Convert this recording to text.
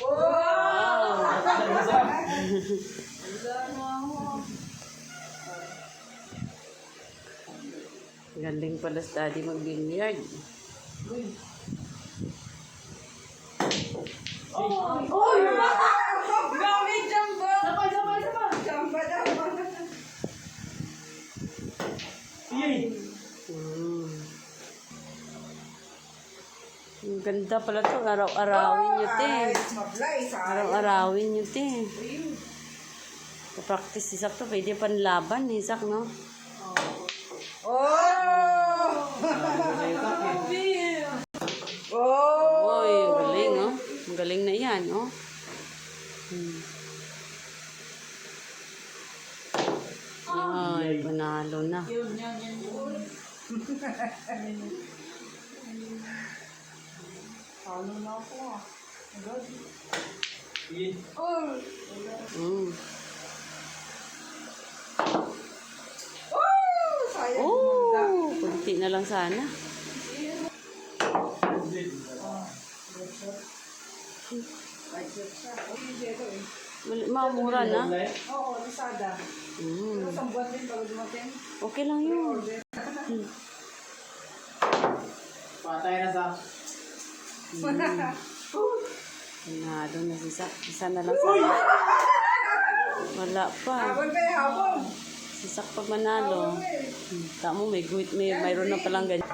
Wow! Galing pala si Daddy mag-billiard. Grabe, jamba! Sabay! Jamba. Ang ganda pala ito. Araw-arawin nyo, te. Araw-arawin nyo, te. Practice si Sak to. Pwede panlaban, Sak, no? Oy, galing, oh. Ang galing na yan, oh. Ay, panalo na. Ano na ako ah. Sayang. Oh, kunti na lang sana. Mamura na. Oo, Lazada. Isang buwan din bago dumating. Okay lang yun. Patay na sa. Panalo na si Sak. Isa na lang sana. Wala pa. Habon pa yung habon. Si Sak pag manalo. Tamo, mayroon na palang ganyan.